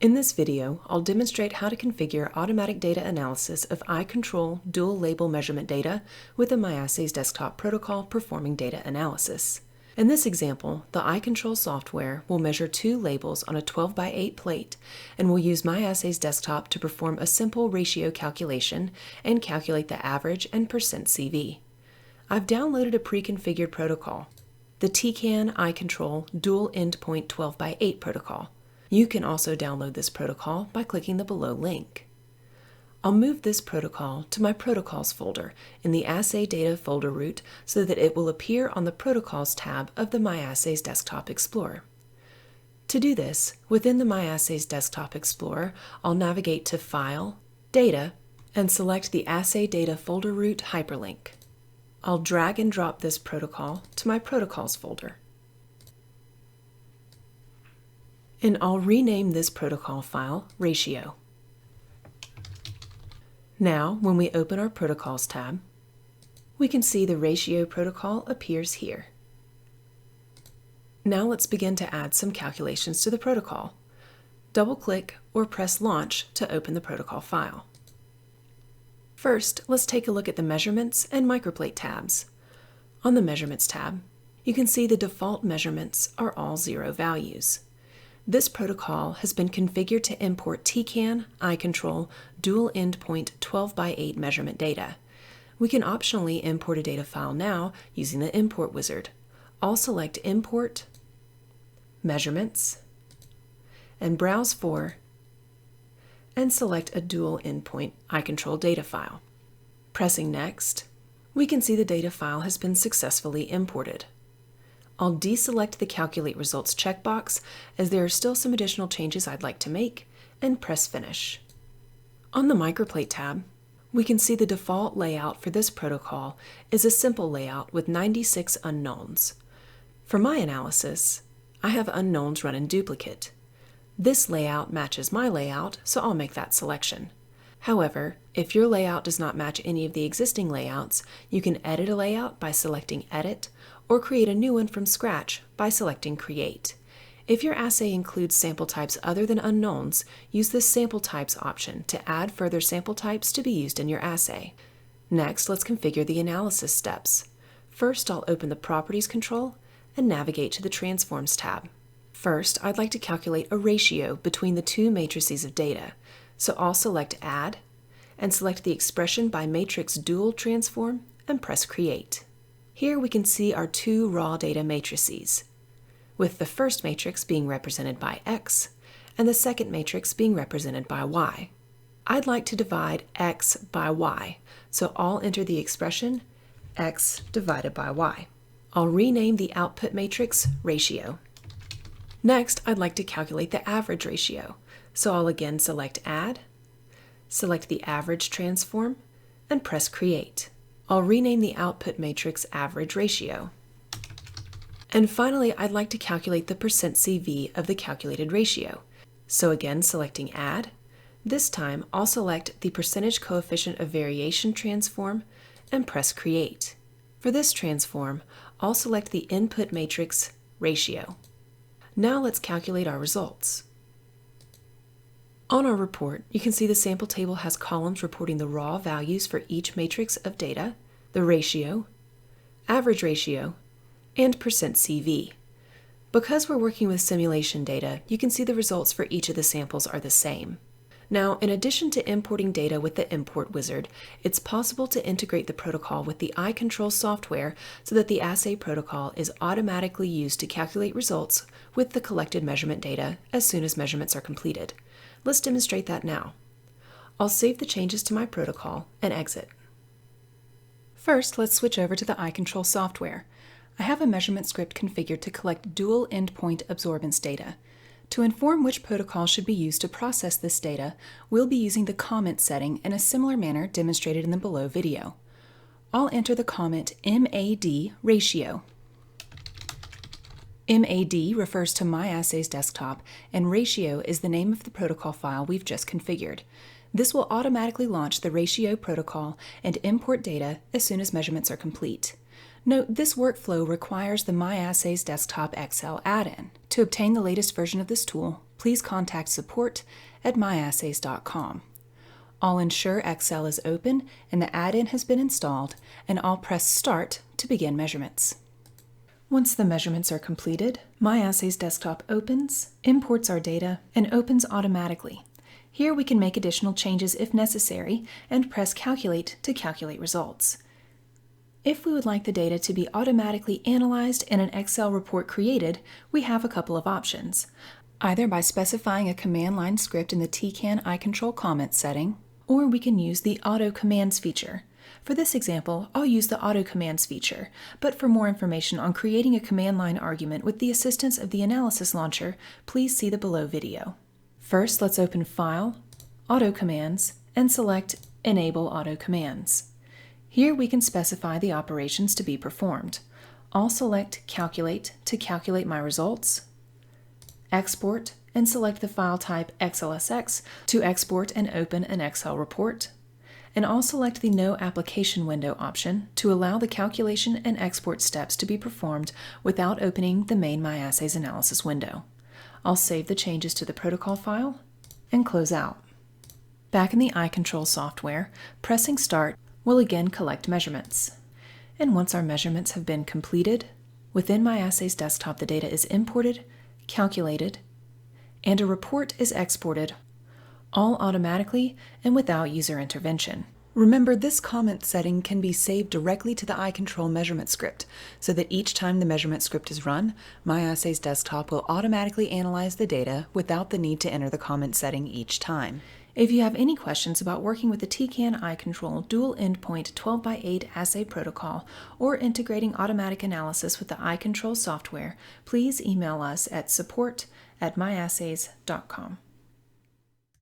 In this video, I'll demonstrate how to configure automatic data analysis of eye-control dual label measurement data with the MyAssays Desktop protocol performing data analysis. In this example, the eye-control software will measure two labels on a 12x8 plate and will use MyAssays Desktop to perform a simple ratio calculation and calculate the average and percent CV. I've downloaded a pre-configured protocol, the Tecan eye-control dual endpoint 12x8 protocol. You can also download this protocol by clicking the below link. I'll move this protocol to my Protocols folder in the Assay Data folder root so that it will appear on the Protocols tab of the MyAssays Desktop Explorer. To do this, within the MyAssays Desktop Explorer, I'll navigate to File, Data, and select the Assay Data folder root hyperlink. I'll drag and drop this protocol to my Protocols folder. And I'll rename this protocol file Ratio. Now, when we open our Protocols tab, we can see the Ratio protocol appears here. Now let's begin to add some calculations to the protocol. Double-click or press Launch to open the protocol file. First, let's take a look at the Measurements and Microplate tabs. On the Measurements tab, you can see the default measurements are all 0 values. This protocol has been configured to import Tecan eye-control dual endpoint 12x8 measurement data. We can optionally import a data file now using the Import wizard. I'll select Import, Measurements, and Browse for, and select a dual endpoint eye-control data file. Pressing Next, we can see the data file has been successfully imported. I'll deselect the Calculate Results checkbox as there are still some additional changes I'd like to make, and press Finish. On the Microplate tab, we can see the default layout for this protocol is a simple layout with 96 unknowns. For my analysis, I have unknowns run in duplicate. This layout matches my layout, so I'll make that selection. However, if your layout does not match any of the existing layouts, you can edit a layout by selecting Edit, or create a new one from scratch by selecting Create. If your assay includes sample types other than unknowns, use the Sample Types option to add further sample types to be used in your assay. Next, let's configure the analysis steps. First, I'll open the Properties control and navigate to the Transforms tab. First, I'd like to calculate a ratio between the two matrices of data, so I'll select Add and select the Expression by Matrix Dual transform and press Create. Here we can see our two raw data matrices, with the first matrix being represented by X and the second matrix being represented by Y. I'd like to divide X by Y, so I'll enter the expression X divided by Y. I'll rename the output matrix Ratio. Next, I'd like to calculate the average ratio, so I'll again select Add, select the Average transform, and press Create. I'll rename the output matrix Average Ratio. And finally, I'd like to calculate the percent CV of the calculated ratio. So again, selecting Add. This time, I'll select the Percentage Coefficient of Variation transform and press Create. For this transform, I'll select the input matrix Ratio. Now let's calculate our results. On our report, you can see the sample table has columns reporting the raw values for each matrix of data, the ratio, average ratio, and percent CV. Because we're working with simulation data, you can see the results for each of the samples are the same. Now, in addition to importing data with the Import wizard, it's possible to integrate the protocol with the eye-control software so that the assay protocol is automatically used to calculate results with the collected measurement data as soon as measurements are completed. Let's demonstrate that now. I'll save the changes to my protocol and exit. First, let's switch over to the eye-control software. I have a measurement script configured to collect dual endpoint absorbance data. To inform which protocol should be used to process this data, we'll be using the comment setting in a similar manner demonstrated in the below video. I'll enter the comment MAD ratio. MAD refers to MyAssays Desktop, and Ratio is the name of the protocol file we've just configured. This will automatically launch the Ratio protocol and import data as soon as measurements are complete. Note, this workflow requires the MyAssays Desktop Excel add-in. To obtain the latest version of this tool, please contact support@myassays.com. I'll ensure Excel is open and the add-in has been installed, and I'll press Start to begin measurements. Once the measurements are completed, MyAssays Desktop opens, imports our data, and opens automatically. Here we can make additional changes if necessary and press Calculate to calculate results. If we would like the data to be automatically analyzed and an Excel report created, we have a couple of options. Either by specifying a command line script in the Tecan iControl comment setting, or we can use the Auto Commands feature. For this example, I'll use the Auto Commands feature, but for more information on creating a command line argument with the assistance of the Analysis Launcher, please see the below video. First, let's open File, Auto Commands, and select Enable Auto Commands. Here we can specify the operations to be performed. I'll select Calculate to calculate my results, Export, and select the file type XLSX to export and open an Excel report. And I'll select the No Application Window option to allow the calculation and export steps to be performed without opening the main MyAssays analysis window. I'll save the changes to the protocol file and close out. Back in the iControl software, pressing Start will again collect measurements. And once our measurements have been completed, within MyAssays Desktop the data is imported, calculated, and a report is exported, all automatically and without user intervention. Remember, this comment setting can be saved directly to the iControl measurement script, so that each time the measurement script is run, MyAssays Desktop will automatically analyze the data without the need to enter the comment setting each time. If you have any questions about working with the Tecan iControl dual endpoint 12x8 assay protocol or integrating automatic analysis with the iControl software, please email us at support@myassays.com.